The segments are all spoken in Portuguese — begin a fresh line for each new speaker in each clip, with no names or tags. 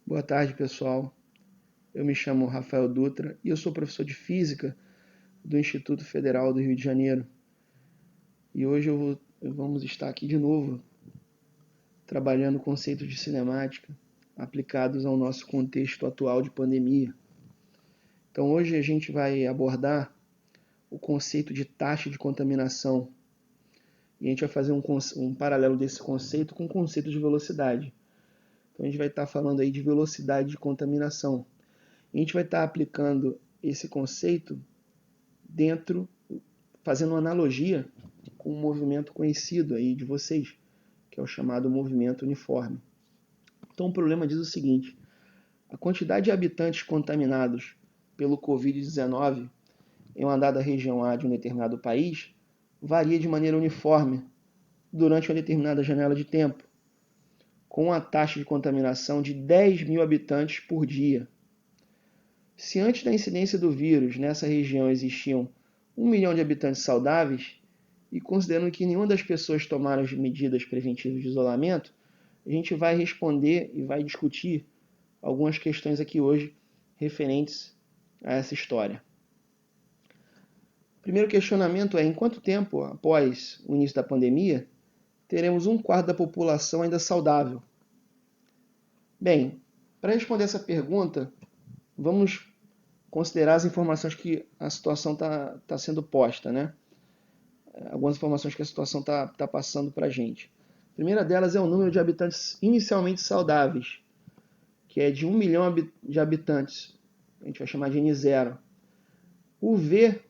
Boa tarde, pessoal. Eu me chamo Rafael Dutra e eu sou professor de Física do Instituto Federal do Rio de Janeiro. E hoje vamos estar aqui de novo, trabalhando conceitos de cinemática aplicados ao nosso contexto atual de pandemia. Então hoje a gente vai abordar o conceito de taxa de contaminação. E a gente vai fazer um paralelo desse conceito com o conceito de velocidade. Então a gente vai estar falando aí de velocidade de contaminação. A gente vai estar aplicando esse conceito fazendo uma analogia com um movimento conhecido aí de vocês, que é o chamado movimento uniforme. Então o problema diz o seguinte: a quantidade de habitantes contaminados pelo Covid-19 em uma dada região A de um determinado país varia de maneira uniforme durante uma determinada janela de tempo, com uma taxa de contaminação de 10.000 habitantes por dia. Se antes da incidência do vírus nessa região existiam 1 milhão de habitantes saudáveis, e considerando que nenhuma das pessoas tomaram as medidas preventivas de isolamento, a gente vai responder e vai discutir algumas questões aqui hoje referentes a essa história. O primeiro questionamento é: em quanto tempo após o início da pandemia teremos 1/4 da população ainda saudável? Bem, para responder essa pergunta, vamos considerar as informações que a situação está sendo posta, né? Algumas informações que a situação está passando para a gente. A primeira delas é o número de habitantes inicialmente saudáveis, que é de 1 milhão de habitantes. A gente vai chamar de N0. O V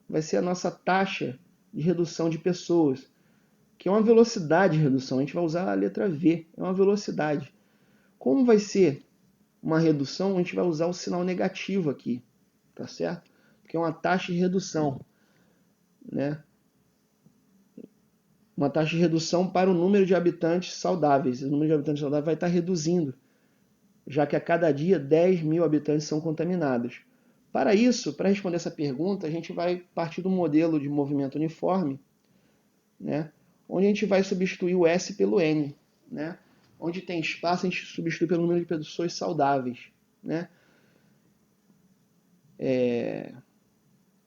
vai ser a nossa taxa de redução de pessoas, que é uma velocidade de redução. A gente vai usar a letra V, é uma velocidade. Como vai ser uma redução, a gente vai usar o sinal negativo aqui, tá certo? Porque é uma taxa de redução, né? Uma taxa de redução para o número de habitantes saudáveis. O número de habitantes saudáveis vai estar reduzindo, já que a cada dia 10.000 habitantes são contaminados. Para isso, para responder essa pergunta, a gente vai partir do modelo de movimento uniforme, né? Onde a gente vai substituir o S pelo N, né? Onde tem espaço, a gente substitui pelo número de pessoas saudáveis, né?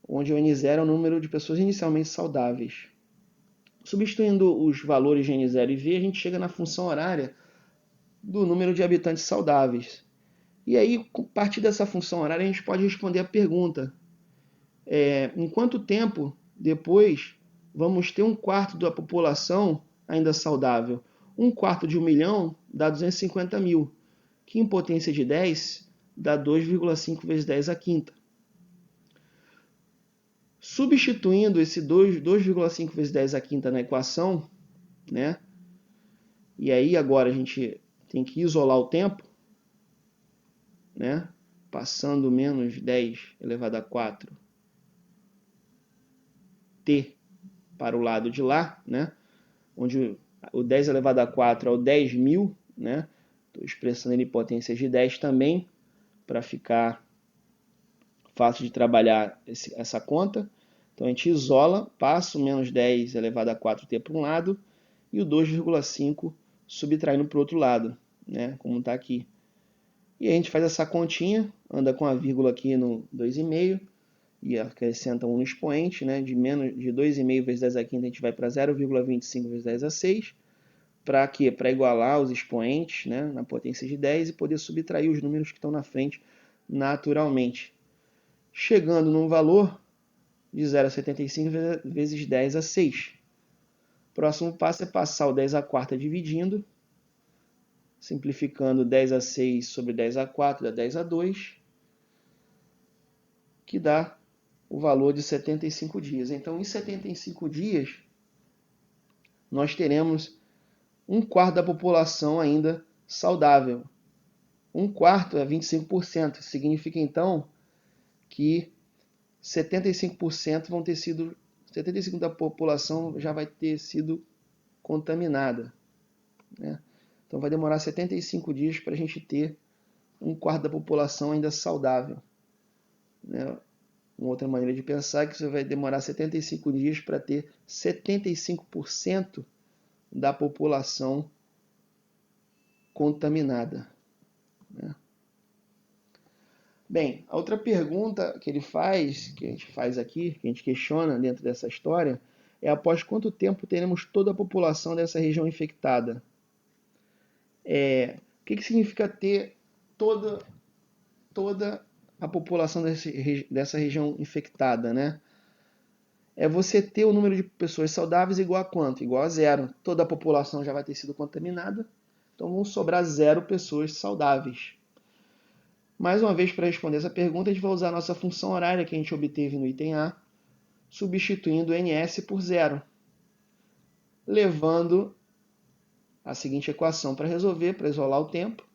Onde o N0 é o número de pessoas inicialmente saudáveis. Substituindo os valores de N0 e V, a gente chega na função horária do número de habitantes saudáveis. E aí, a partir dessa função horária, a gente pode responder a pergunta: em quanto tempo depois vamos ter 1/4 da população ainda saudável? 1/4 de 1 milhão dá 250 mil, que em potência de 10 dá 2,5 vezes 10 à quinta. Substituindo esse 2,5 vezes 10 à quinta na equação, né? E aí agora a gente tem que isolar o tempo, né? Passando menos 10 elevado a 4 t para o lado de lá, né? Onde o 10 elevado a 4 é o 10.000, né? Estou expressando ele em potências de 10 também, para ficar fácil de trabalhar essa conta. Então a gente isola, passa o menos 10 elevado a 4t para um lado e o 2,5 subtraindo para o outro lado, né? Como está aqui. E a gente faz essa continha, anda com a vírgula aqui no 2,5 e acrescenta 1 no expoente, né? De 2,5 vezes 10 à quinta a gente vai para 0,25 vezes 10 a 6. Para quê? Para igualar os expoentes, né? Na potência de 10 e poder subtrair os números que estão na frente naturalmente. Chegando num valor de 0,75 vezes 10 a 6. Próximo passo é passar o 10 a quarta dividindo, simplificando 10 a 6 sobre 10 a 4 dá 10 a 2, que dá o valor de 75 dias. Então, em 75 dias, nós teremos 1/4 da população ainda saudável. 1/4 é 25%. Significa, então, que 75% vão ter sido... 75% da população já vai ter sido contaminada, né? Então vai demorar 75 dias para a gente ter 1/4 da população ainda saudável, né? Uma outra maneira de pensar é que você vai demorar 75 dias para ter 75% da população contaminada, né? Bem, a outra pergunta que ele faz, que a gente faz aqui, que a gente questiona dentro dessa história, é após quanto tempo teremos toda a população dessa região infectada? O que significa ter toda a população dessa região infectada, né? É você ter o número de pessoas saudáveis igual a quanto? Igual a zero. Toda a população já vai ter sido contaminada, então vão sobrar 0 pessoas saudáveis. Mais uma vez, para responder essa pergunta, a gente vai usar a nossa função horária que a gente obteve no item A, substituindo o NS por 0, levando a seguinte equação para resolver, para isolar o tempo.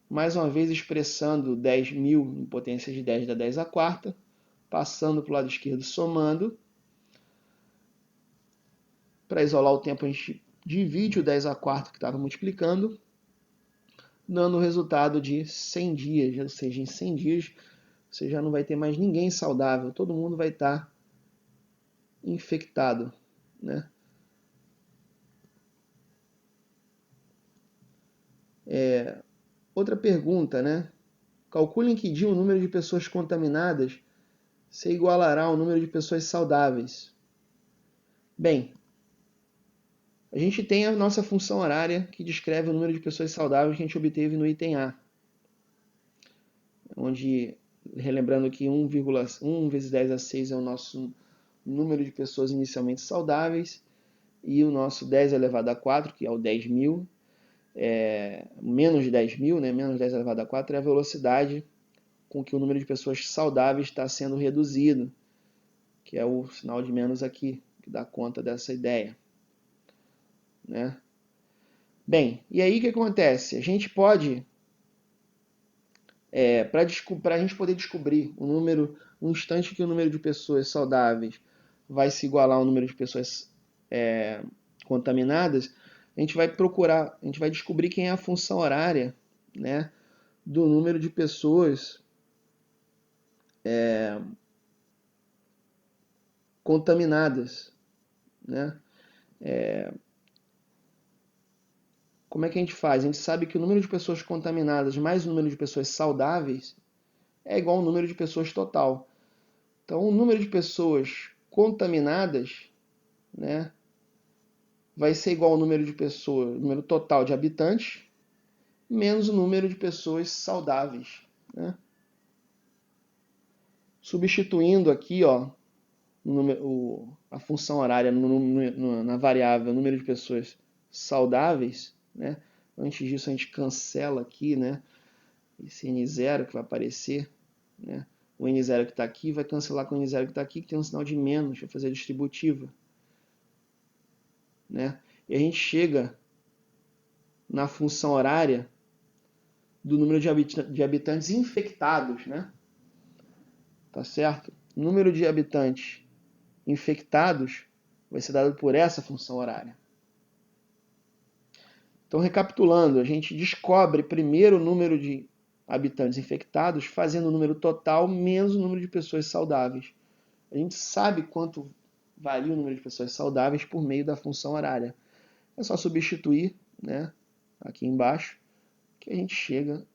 Mais uma vez expressando 10.000 em potência de 10 da 10 à quarta, passando para o lado esquerdo somando. Para isolar o tempo a gente divide o 10 à quarta que estava multiplicando, dando o resultado de 100 dias, ou seja, em 100 dias você já não vai ter mais ninguém saudável, todo mundo vai estar infectado, né? Outra pergunta, né? Calcule em que dia o número de pessoas contaminadas se igualará ao número de pessoas saudáveis. Bem, a gente tem a nossa função horária que descreve o número de pessoas saudáveis que a gente obteve no item A, onde, relembrando que 1 vezes 10 a 6 é o nosso número de pessoas inicialmente saudáveis, e o nosso 10 elevado a 4, que é o 10.000, menos de 10.000, né? Menos 10 elevado a 4 é a velocidade com que o número de pessoas saudáveis está sendo reduzido, que é o sinal de menos aqui, que dá conta dessa ideia, né? Bem, e aí o que acontece? A gente pode, para a gente poder descobrir o número, um instante que o número de pessoas saudáveis vai se igualar ao número de pessoas contaminadas, a gente vai procurar, a gente vai descobrir quem é a função horária, né, do número de pessoas contaminadas, né? Como é que a gente faz? A gente sabe que o número de pessoas contaminadas mais o número de pessoas saudáveis é igual ao número de pessoas total. Então, o número de pessoas contaminadas, né, vai ser igual ao número de pessoas, número total de habitantes, menos o número de pessoas saudáveis, né? Substituindo aqui, ó, a função horária na variável número de pessoas saudáveis, né? Antes disso a gente cancela aqui, né, esse N0 que vai aparecer, né? O N0 que está aqui vai cancelar com o N0 que está aqui, que tem um sinal de menos, vai fazer a distributiva, né? E a gente chega na função horária do número de habitantes infectados, né? Tá certo? O número de habitantes infectados vai ser dado por essa função horária. Então, recapitulando, a gente descobre primeiro o número de habitantes infectados fazendo o número total menos o número de pessoas saudáveis. A gente sabe quanto varia o número de pessoas saudáveis por meio da função horária. É só substituir, né, aqui embaixo, que a gente chega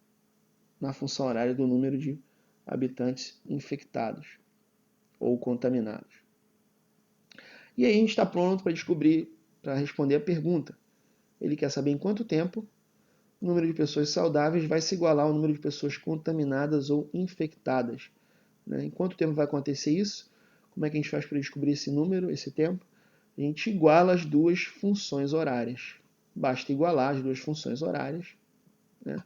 na função horária do número de habitantes infectados ou contaminados. E aí a gente está pronto para descobrir, para responder a pergunta. Ele quer saber em quanto tempo o número de pessoas saudáveis vai se igualar ao número de pessoas contaminadas ou infectadas, né? Em quanto tempo vai acontecer isso? Como é que a gente faz para descobrir esse número, esse tempo? A gente iguala as duas funções horárias. Basta igualar as duas funções horárias, né?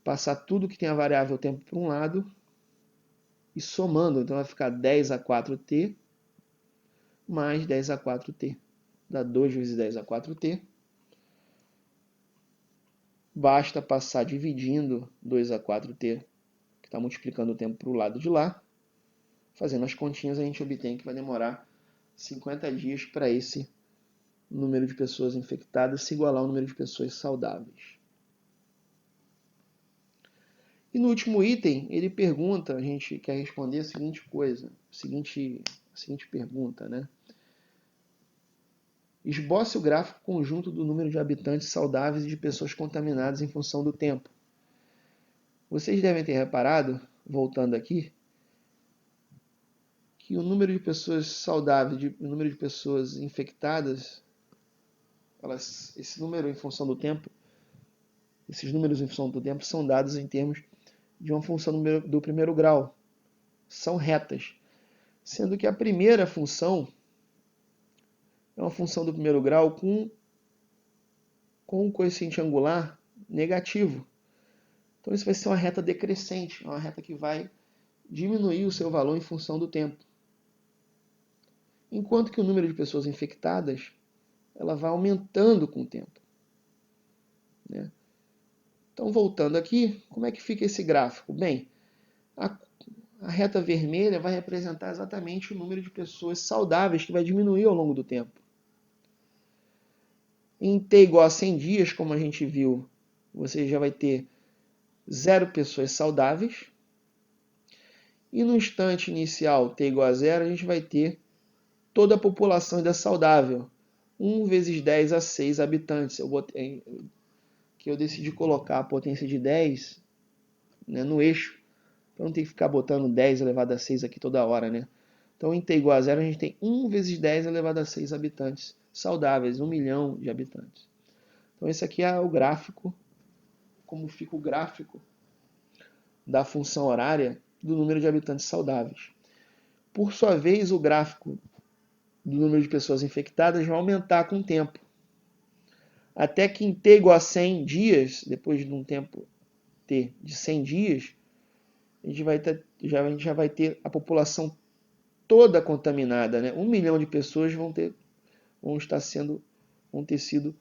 Passar tudo que tem a variável tempo para um lado e somando. Então vai ficar 10 a 4t mais 10 a 4t. Dá 2 vezes 10 a 4t. Basta passar dividindo 2 a 4t, que está multiplicando o tempo para o lado de lá. Fazendo as continhas, a gente obtém que vai demorar 50 dias para esse número de pessoas infectadas se igualar ao número de pessoas saudáveis. E no último item, ele pergunta, a gente quer responder a seguinte coisa, a seguinte pergunta, né? Esboce o gráfico conjunto do número de habitantes saudáveis e de pessoas contaminadas em função do tempo. Vocês devem ter reparado, voltando aqui, que o número de pessoas saudáveis, o número de pessoas infectadas, esse número em função do tempo, esses números em função do tempo são dados em termos de uma função do primeiro grau. São retas. Sendo que a primeira função é uma função do primeiro grau com um coeficiente angular negativo. Então isso vai ser uma reta decrescente, uma reta que vai diminuir o seu valor em função do tempo. Enquanto que o número de pessoas infectadas ela vai aumentando com o tempo. Né? Então, voltando aqui, como é que fica esse gráfico? Bem, a reta vermelha vai representar exatamente o número de pessoas saudáveis que vai diminuir ao longo do tempo. Em t igual a 100 dias, como a gente viu, você já vai ter 0 pessoas saudáveis. E no instante inicial, t igual a 0, a gente vai ter toda a população ainda saudável. 1 vezes 10 a 6 habitantes. Eu decidi colocar a potência de 10, né, no eixo, para não ter que ficar botando 10 elevado a 6 aqui toda hora, né? Então, em t igual a 0, a gente tem 1 vezes 10 elevado a 6 habitantes saudáveis, 1 milhão de habitantes. Então, esse aqui é o gráfico, como fica o gráfico da função horária do número de habitantes saudáveis. Por sua vez, o gráfico do número de pessoas infectadas vai aumentar com o tempo. Até que em t igual a 100 dias, depois de um tempo t de 100 dias, a gente já vai ter a população toda contaminada, né? 1 milhão de pessoas vão ter sido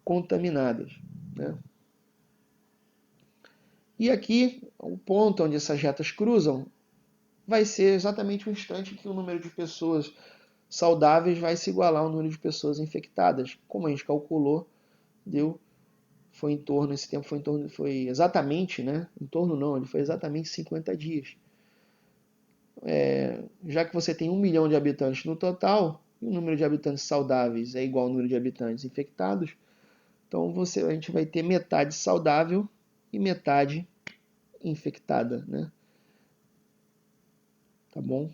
contaminadas, né? E aqui, o ponto onde essas retas cruzam vai ser exatamente o instante que o número de pessoas saudáveis vai se igualar ao número de pessoas infectadas. Como a gente calculou, esse tempo foi exatamente, né? Em torno não, ele foi exatamente 50 dias. Já que você tem 1 milhão de habitantes no total, e o número de habitantes saudáveis é igual ao número de habitantes infectados, então a gente vai ter metade saudável e metade infectada, né? Tá bom?